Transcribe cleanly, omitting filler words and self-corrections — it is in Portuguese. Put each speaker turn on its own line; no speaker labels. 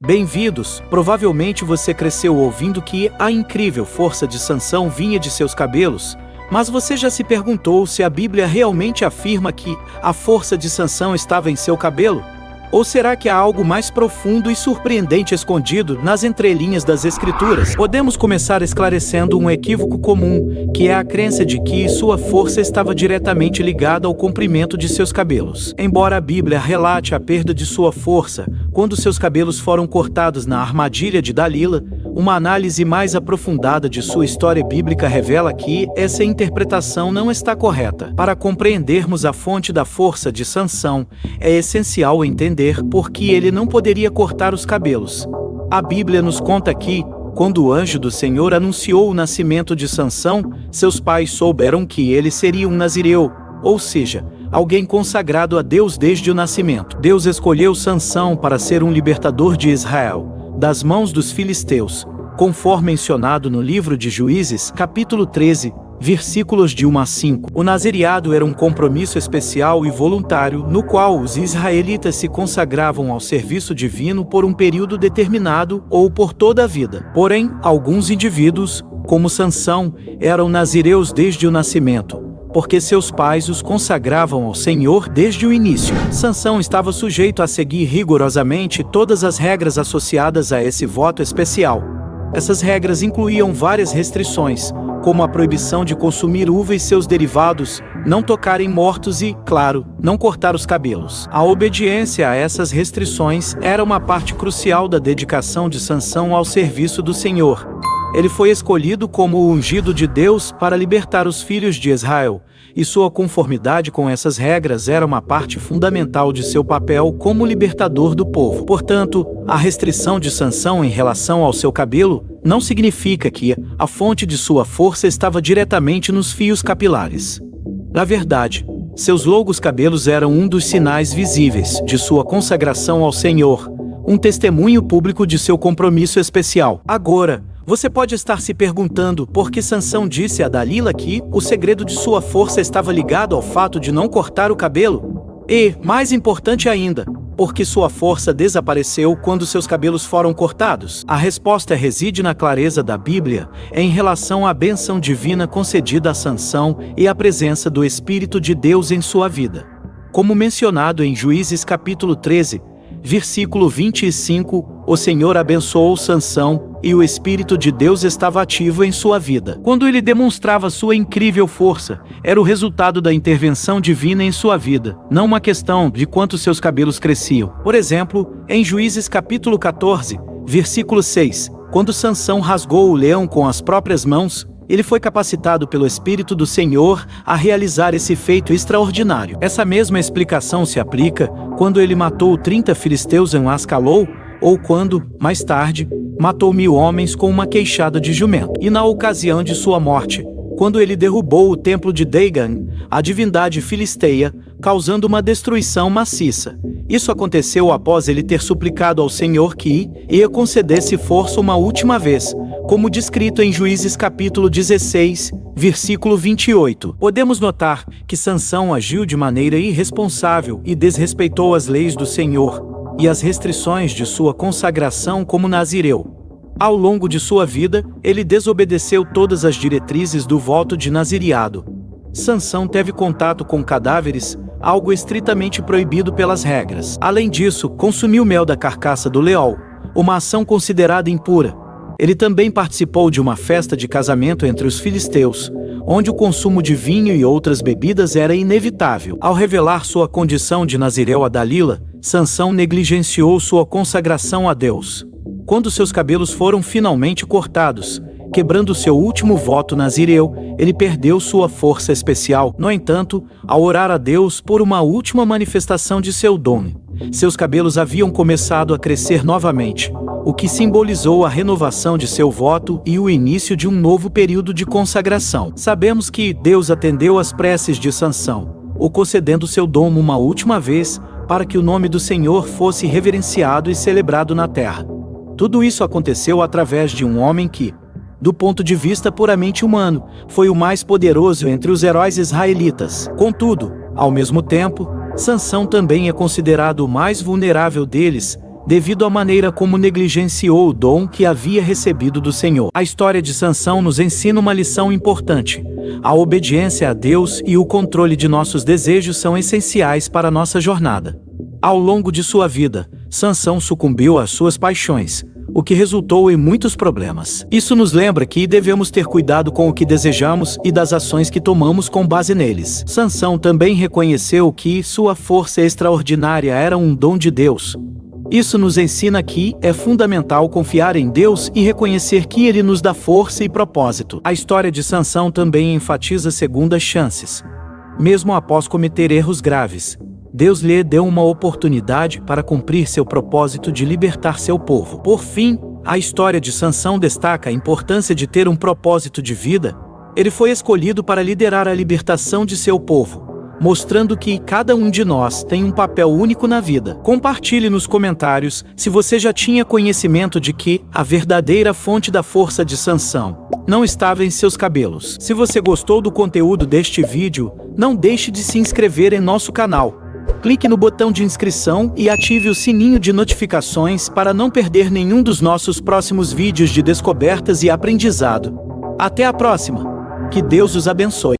Bem-vindos! Provavelmente você cresceu ouvindo que a incrível força de Sansão vinha de seus cabelos, mas você já se perguntou se a Bíblia realmente afirma que a força de Sansão estava em seu cabelo? Ou será que há algo mais profundo e surpreendente escondido nas entrelinhas das Escrituras? Podemos começar esclarecendo um equívoco comum, que é a crença de que sua força estava diretamente ligada ao comprimento de seus cabelos. Embora a Bíblia relate a perda de sua força quando seus cabelos foram cortados na armadilha de Dalila, uma análise mais aprofundada de sua história bíblica revela que essa interpretação não está correta. Para compreendermos a fonte da força de Sansão, é essencial entender por que ele não poderia cortar os cabelos. A Bíblia nos conta que, quando o anjo do Senhor anunciou o nascimento de Sansão, seus pais souberam que ele seria um nazireu, ou seja, alguém consagrado a Deus desde o nascimento. Deus escolheu Sansão para ser um libertador de Israel das mãos dos filisteus, conforme mencionado no livro de Juízes, capítulo 13, versículos de 1 a 5. O nazireado era um compromisso especial e voluntário, no qual os israelitas se consagravam ao serviço divino por um período determinado ou por toda a vida. Porém, alguns indivíduos, como Sansão, eram nazireus desde o nascimento, porque seus pais os consagravam ao Senhor desde o início. Sansão estava sujeito a seguir rigorosamente todas as regras associadas a esse voto especial. Essas regras incluíam várias restrições, como a proibição de consumir uva e seus derivados, não tocar em mortos e, claro, não cortar os cabelos. A obediência a essas restrições era uma parte crucial da dedicação de Sansão ao serviço do Senhor. Ele foi escolhido como o ungido de Deus para libertar os filhos de Israel, e sua conformidade com essas regras era uma parte fundamental de seu papel como libertador do povo. Portanto, a restrição de Sansão em relação ao seu cabelo não significa que a fonte de sua força estava diretamente nos fios capilares. Na verdade, seus longos cabelos eram um dos sinais visíveis de sua consagração ao Senhor, um testemunho público de seu compromisso especial. Agora, você pode estar se perguntando por que Sansão disse a Dalila que o segredo de sua força estava ligado ao fato de não cortar o cabelo? E, mais importante ainda, por que sua força desapareceu quando seus cabelos foram cortados? A resposta reside na clareza da Bíblia em relação à bênção divina concedida a Sansão e à presença do Espírito de Deus em sua vida. Como mencionado em Juízes capítulo 13, versículo 25, o Senhor abençoou Sansão, e o Espírito de Deus estava ativo em sua vida. Quando ele demonstrava sua incrível força, era o resultado da intervenção divina em sua vida, não uma questão de quanto seus cabelos cresciam. Por exemplo, em Juízes capítulo 14, versículo 6, quando Sansão rasgou o leão com as próprias mãos, ele foi capacitado pelo Espírito do Senhor a realizar esse feito extraordinário. Essa mesma explicação se aplica quando ele matou 30 filisteus em Ascalon, ou quando, mais tarde, matou 1000 homens com uma queixada de jumento. E na ocasião de sua morte, quando ele derrubou o templo de Dagon, a divindade filisteia, causando uma destruição maciça. Isso aconteceu após ele ter suplicado ao Senhor que ia concedesse força uma última vez, como descrito em Juízes capítulo 16, versículo 28. Podemos notar que Sansão agiu de maneira irresponsável e desrespeitou as leis do Senhor e as restrições de sua consagração como nazireu. Ao longo de sua vida, ele desobedeceu todas as diretrizes do voto de nazireado. Sansão teve contato com cadáveres, algo estritamente proibido pelas regras. Além disso, consumiu mel da carcaça do leão, uma ação considerada impura. Ele também participou de uma festa de casamento entre os filisteus, onde o consumo de vinho e outras bebidas era inevitável. Ao revelar sua condição de nazireu a Dalila, Sansão negligenciou sua consagração a Deus. Quando seus cabelos foram finalmente cortados, quebrando seu último voto nazireu, ele perdeu sua força especial. No entanto, ao orar a Deus por uma última manifestação de seu dom, seus cabelos haviam começado a crescer novamente, o que simbolizou a renovação de seu voto e o início de um novo período de consagração. Sabemos que Deus atendeu às preces de Sansão, o concedendo seu dom uma última vez, para que o nome do Senhor fosse reverenciado e celebrado na terra. Tudo isso aconteceu através de um homem que, do ponto de vista puramente humano, foi o mais poderoso entre os heróis israelitas. Contudo, ao mesmo tempo, Sansão também é considerado o mais vulnerável deles, devido à maneira como negligenciou o dom que havia recebido do Senhor. A história de Sansão nos ensina uma lição importante. A obediência a Deus e o controle de nossos desejos são essenciais para a nossa jornada. Ao longo de sua vida, Sansão sucumbiu às suas paixões, o que resultou em muitos problemas. Isso nos lembra que devemos ter cuidado com o que desejamos e das ações que tomamos com base neles. Sansão também reconheceu que sua força extraordinária era um dom de Deus. Isso nos ensina que é fundamental confiar em Deus e reconhecer que Ele nos dá força e propósito. A história de Sansão também enfatiza segundas chances. Mesmo após cometer erros graves, Deus lhe deu uma oportunidade para cumprir seu propósito de libertar seu povo. Por fim, a história de Sansão destaca a importância de ter um propósito de vida. Ele foi escolhido para liderar a libertação de seu povo, mostrando que cada um de nós tem um papel único na vida. Compartilhe nos comentários se você já tinha conhecimento de que a verdadeira fonte da força de Sansão não estava em seus cabelos. Se você gostou do conteúdo deste vídeo, não deixe de se inscrever em nosso canal. Clique no botão de inscrição e ative o sininho de notificações para não perder nenhum dos nossos próximos vídeos de descobertas e aprendizado. Até a próxima! Que Deus os abençoe.